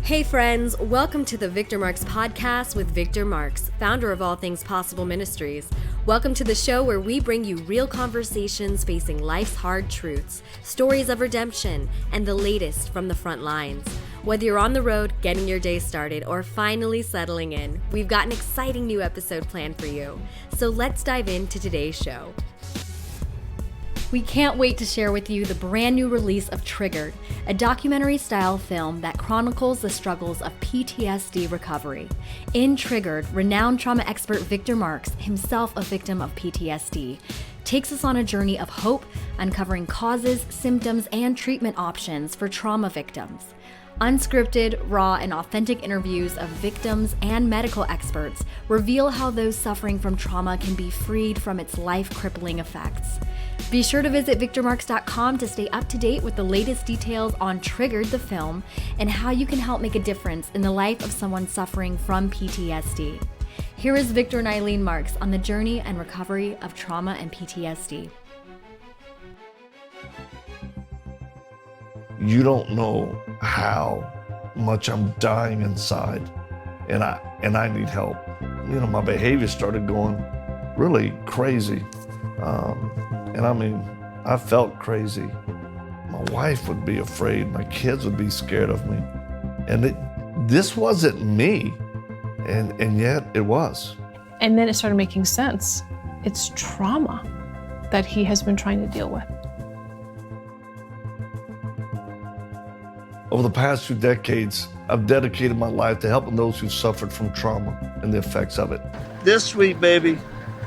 Hey friends, welcome to the Victor Marx podcast with Victor Marx, founder of All Things Possible Ministries. Welcome to the show where we bring you real conversations facing life's hard truths, stories of redemption, and the latest from the front lines. Whether you're on the road, getting your day started, or finally settling in, we've got an exciting new episode planned for you. So let's dive into today's show. We can't wait to share with you the brand new release of Triggered, a documentary-style film that chronicles the struggles of PTSD recovery. In Triggered, renowned trauma expert Victor Marx, himself a victim of PTSD, takes us on a journey of hope, uncovering causes, symptoms, and treatment options for trauma victims. Unscripted, raw, and authentic interviews of victims and medical experts reveal how those suffering from trauma can be freed from its life-crippling effects. Be sure to visit victormarx.com to stay up to date with the latest details on Triggered the film and how you can help make a difference in the life of someone suffering from PTSD. Here is Victor and Eileen Marx on the journey and recovery of trauma and PTSD. You don't know how much I'm dying inside, and I need help. You know, my behavior started going really crazy. I felt crazy. My wife would be afraid. My kids would be scared of me. And this wasn't me, and yet it was. And then it started making sense. It's trauma that he has been trying to deal with. Over the past 2 decades, I've dedicated my life to helping those who suffered from trauma and the effects of it. This sweet baby,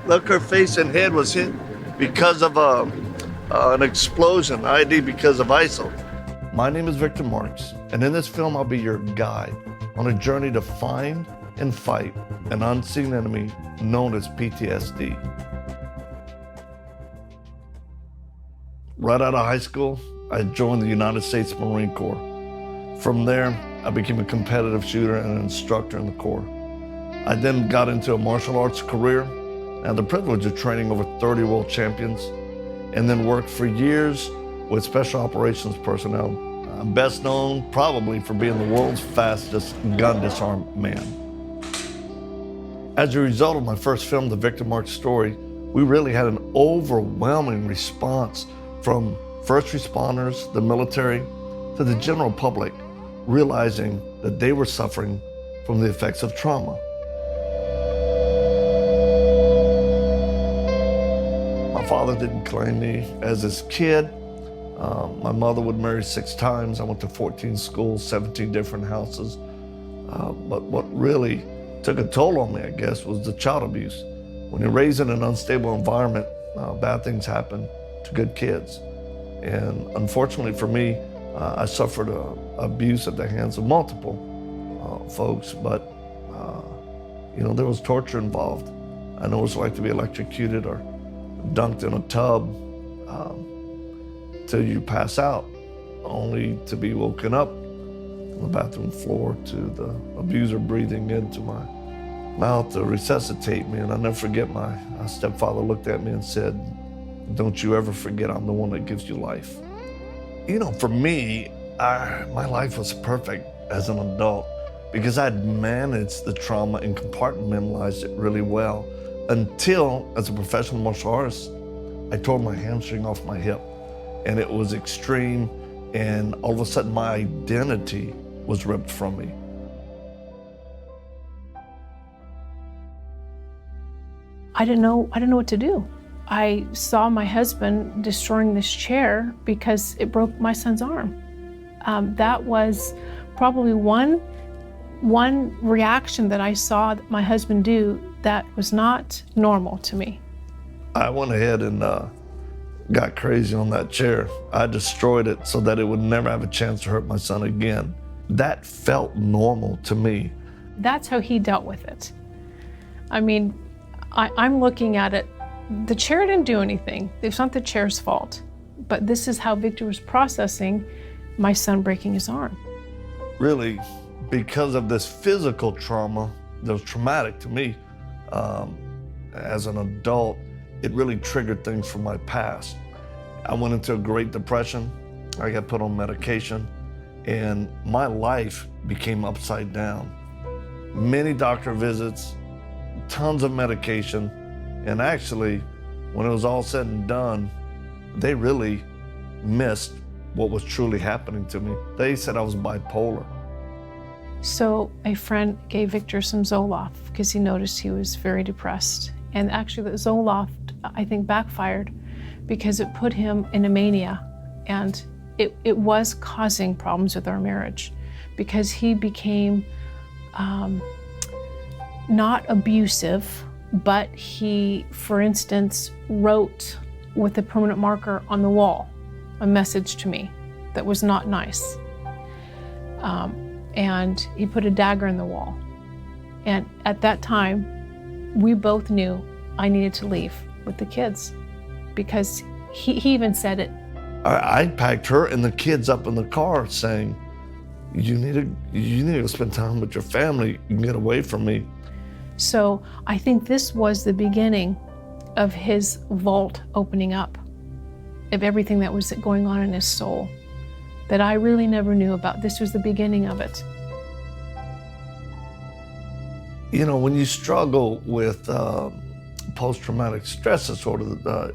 look, her face and head was hit because of an explosion, ID because of ISIL. My name is Victor Marx, and in this film, I'll be your guide on a journey to find and fight an unseen enemy known as PTSD. Right out of high school, I joined the United States Marine Corps. From there, I became a competitive shooter and an instructor in the Corps. I then got into a martial arts career and had the privilege of training over 30 world champions, and then worked for years with special operations personnel. I'm best known probably for being the world's fastest gun disarm man. As a result of my first film, The Victor Marx Story, we really had an overwhelming response from first responders, the military, to the general public, realizing that they were suffering from the effects of trauma. My father didn't claim me as his kid. My mother would marry 6 times. I went to 14 schools, 17 different houses. But what really took a toll on me, I guess, was the child abuse. When you're raised in an unstable environment, bad things happen to good kids. And unfortunately for me, I suffered abuse at the hands of multiple folks, but there was torture involved. I know what it's like to be electrocuted or dunked in a tub till you pass out, only to be woken up on the bathroom floor to the abuser breathing into my mouth to resuscitate me. And I'll never forget my stepfather looked at me and said, "Don't you ever forget I'm the one that gives you life." For me, my life was perfect as an adult because I'd managed the trauma and compartmentalized it really well until, as a professional martial artist, I tore my hamstring off my hip. And it was extreme, and all of a sudden my identity was ripped from me. I didn't know what to do. I saw my husband destroying this chair because it broke my son's arm. That was probably one reaction that I saw my husband do that was not normal to me. I went ahead and got crazy on that chair. I destroyed it so that it would never have a chance to hurt my son again. That felt normal to me. That's how he dealt with it. I mean, I'm looking at it. The chair didn't do anything. It's not the chair's fault. But this is how Victor was processing my son breaking his arm. Really, because of this physical trauma that was traumatic to me, as an adult, it really triggered things from my past. I went into a Great Depression. I got put on medication. and my life became upside down. Many doctor visits, tons of medication, and actually, when it was all said and done, they really missed what was truly happening to me. They said I was bipolar. So a friend gave Victor some Zoloft because he noticed he was very depressed. And actually the Zoloft, I think, backfired because it put him in a mania. And it was causing problems with our marriage because he became not abusive, but he, for instance, wrote with a permanent marker on the wall a message to me that was not nice. And he put a dagger in the wall. And at that time, we both knew I needed to leave with the kids because he even said it. I packed her and the kids up in the car saying, you need to spend time with your family. You can get away from me. So I think this was the beginning of his vault opening up, of everything that was going on in his soul that I really never knew about. This was the beginning of it. You know, when you struggle with post-traumatic stress disorder,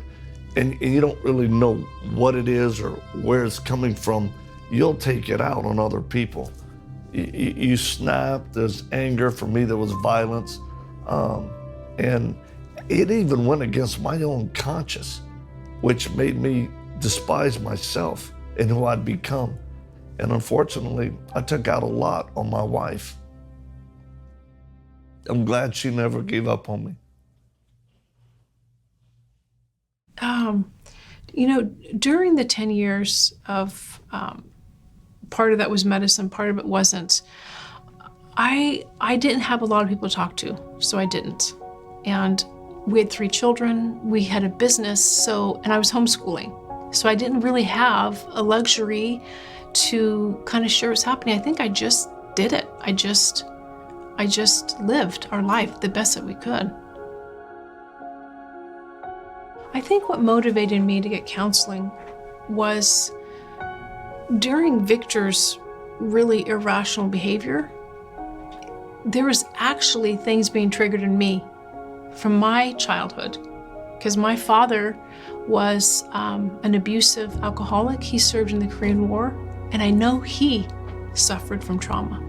and you don't really know what it is or where it's coming from, you'll take it out on other people. You snap, there's anger. For me, there was violence. And it even went against my own conscience, which made me despise myself and who I'd become. And unfortunately, I took out a lot on my wife. I'm glad she never gave up on me. You know, during the 10 years of, part of that was medicine, part of it wasn't, I didn't have a lot of people to talk to, so I didn't. And we had 3 children, we had a business, and I was homeschooling. So I didn't really have a luxury to kind of share what's happening. I think I just did it. I just lived our life the best that we could. I think what motivated me to get counseling was during Victor's really irrational behavior, there was actually things being triggered in me from my childhood. Because my father was an abusive alcoholic. He served in the Korean War, and I know he suffered from trauma.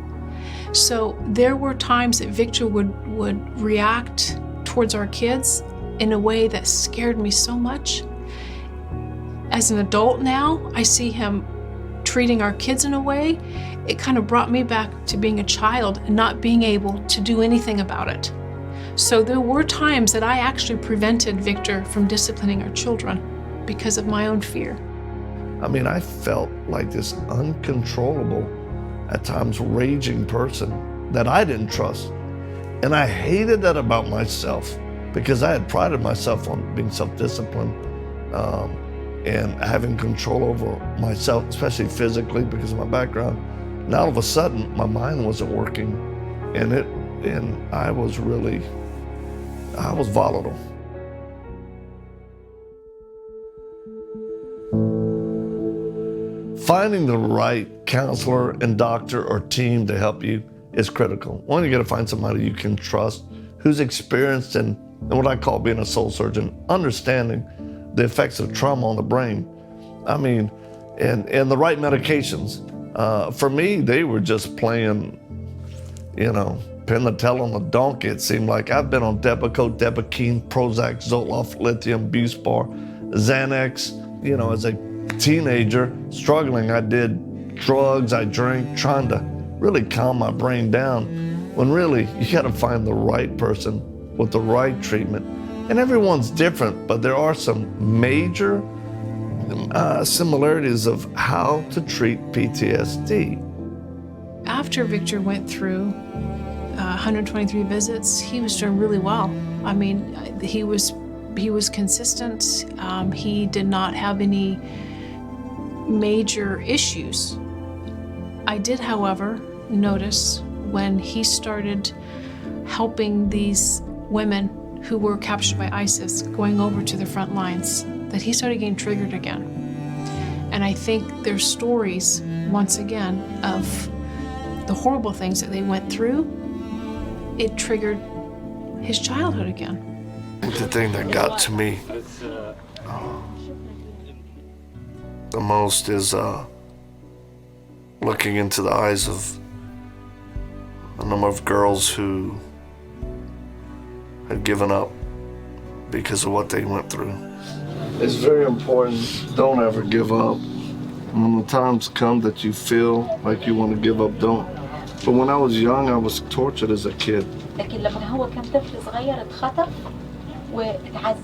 So there were times that Victor would react towards our kids in a way that scared me so much. As an adult now, I see him treating our kids in a way, it kind of brought me back to being a child and not being able to do anything about it. So there were times that I actually prevented Victor from disciplining our children because of my own fear. I mean, I felt like this uncontrollable, at times raging person that I didn't trust. And I hated that about myself because I had prided myself on being self-disciplined and having control over myself, especially physically because of my background. Now all of a sudden, my mind wasn't working, and I was volatile. Finding the right counselor and doctor or team to help you is critical. One, you got to find somebody you can trust, who's experienced in what I call being a soul surgeon, understanding the effects of trauma on the brain. I mean, and the right medications. For me, they were just playing, pin the tail on the donkey. It seemed like I've been on Depakote, Depakine, Prozac, Zoloft, lithium, Buspar, Xanax. As a teenager, struggling, I did drugs, I drank, trying to really calm my brain down, when really you got to find the right person with the right treatment. And everyone's different, but there are some major similarities of how to treat PTSD. After Victor went through 123 visits, he was doing really well. I mean, he was consistent. He did not have any major issues. I did, however, notice when he started helping these women who were captured by ISIS going over to the front lines, that he started getting triggered again. And I think their stories once again, of the horrible things that they went through, it triggered his childhood again. The thing that got to me the most is looking into the eyes of a number of girls who had given up because of what they went through. It's very important, don't ever give up. When the times come that you feel like you want to give up, don't. But when I was young, I was tortured as a kid. لكن لما هو كان طفل صغير اتخطف واتعذب.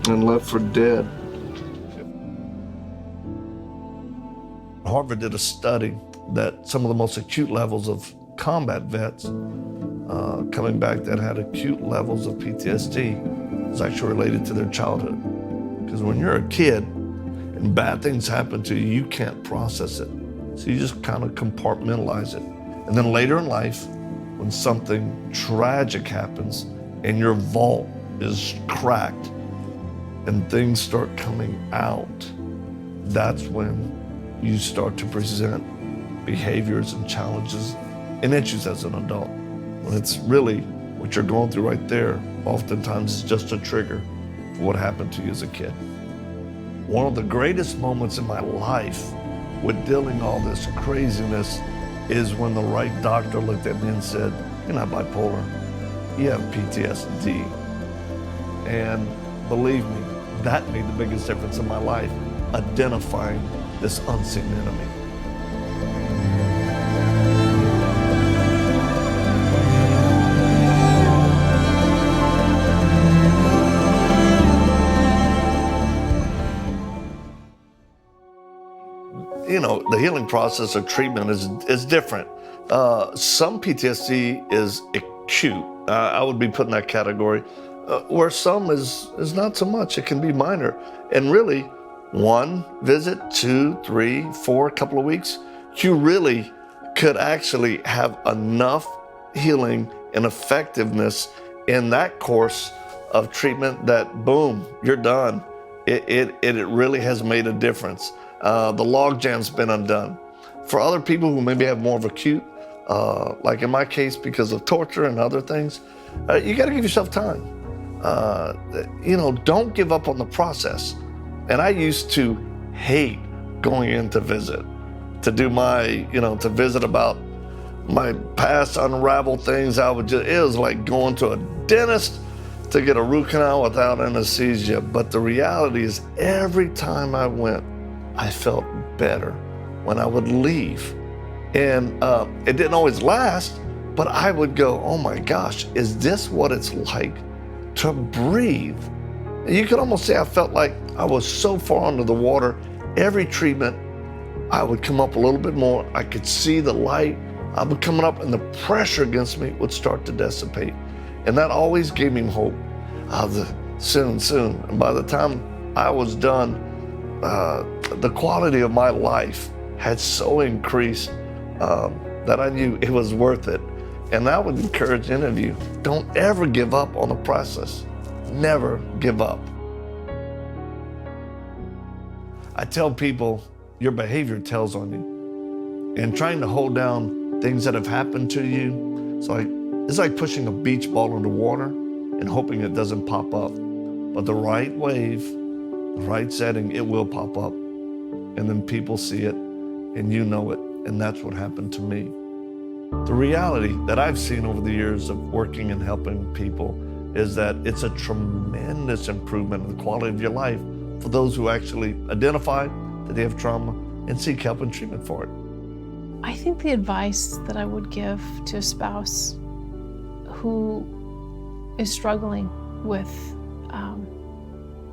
And left for dead. Harvard did a study that some of the most acute levels of combat vets coming back that had acute levels of PTSD is actually related to their childhood. Because when you're a kid and bad things happen to you, you can't process it. So you just kind of compartmentalize it. And then later in life, when something tragic happens and your vault is cracked and things start coming out, that's when you start to present behaviors and challenges and issues as an adult. When it's really what you're going through right there, oftentimes is just a trigger for what happened to you as a kid. One of the greatest moments in my life with dealing all this craziness is when the right doctor looked at me and said, "You're not bipolar, you have PTSD." And believe me, that made the biggest difference in my life, identifying this unseen enemy. You know, the healing process of treatment is different. Some PTSD is acute. I would be put in that category, where some is not so much. It can be minor. And really, 1 visit, 2, 3, 4, a couple of weeks, you really could actually have enough healing and effectiveness in that course of treatment that, boom, you're done. It really has made a difference. The log jam's been undone. For other people who maybe have more of acute, like in my case, because of torture and other things, you gotta give yourself time. Don't give up on the process. And I used to hate going in to visit, to do to visit about my past unraveled things. It was like going to a dentist to get a root canal without anesthesia. But the reality is, every time I went, I felt better when I would leave. And it didn't always last, but I would go, oh my gosh, is this what it's like to breathe? And you could almost say I felt like I was so far under the water. Every treatment, I would come up a little bit more. I could see the light. I would come up and the pressure against me would start to dissipate. And that always gave me hope. Soon. And by the time I was done, the quality of my life had so increased that I knew it was worth it. And I would encourage any of you, don't ever give up on the process. Never give up. I tell people, your behavior tells on you. And trying to hold down things that have happened to you, it's like pushing a beach ball into water and hoping it doesn't pop up. But the right wave, the right setting, it will pop up. And then people see it and you know it. And that's what happened to me. The reality that I've seen over the years of working and helping people is that it's a tremendous improvement in the quality of your life for those who actually identify that they have trauma and seek help and treatment for it. I think the advice that I would give to a spouse who is struggling with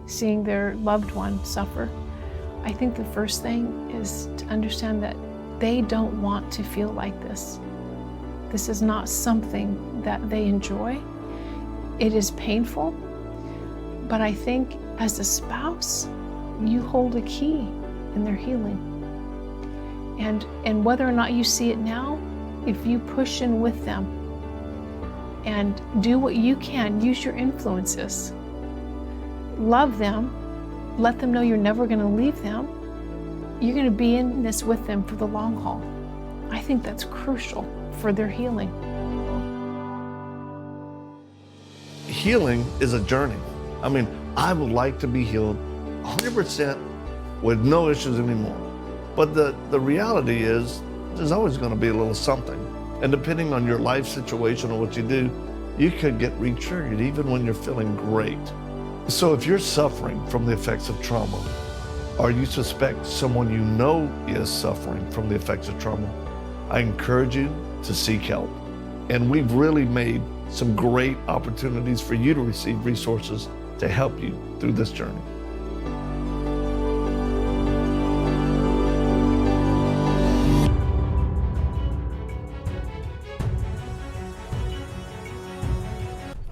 seeing their loved one suffer, I think the first thing is to understand that they don't want to feel like this. This is not something that they enjoy. It is painful, but I think as a spouse, you hold a key in their healing. And whether or not you see it now, if you push in with them and do what you can, use your influences, love them, let them know you're never going to leave them, you're going to be in this with them for the long haul. I think that's crucial for their healing. Healing is a journey. I mean, I would like to be healed 100% with no issues anymore. But the reality is, there's always going to be a little something. And depending on your life situation or what you do, you could get re-triggered even when you're feeling great. So if you're suffering from the effects of trauma, or you suspect someone you know is suffering from the effects of trauma, I encourage you to seek help. And we've really made some great opportunities for you to receive resources to help you through this journey.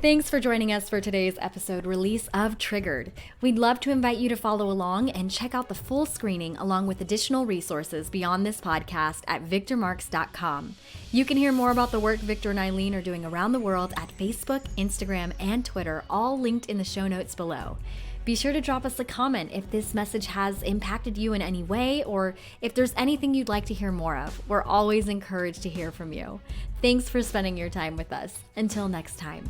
Thanks for joining us for today's episode release of Triggered. We'd love to invite you to follow along and check out the full screening along with additional resources beyond this podcast at victormarx.com. You can hear more about the work Victor and Eileen are doing around the world at Facebook, Instagram, and Twitter, all linked in the show notes below. Be sure to drop us a comment if this message has impacted you in any way, or if there's anything you'd like to hear more of. We're always encouraged to hear from you. Thanks for spending your time with us. Until next time.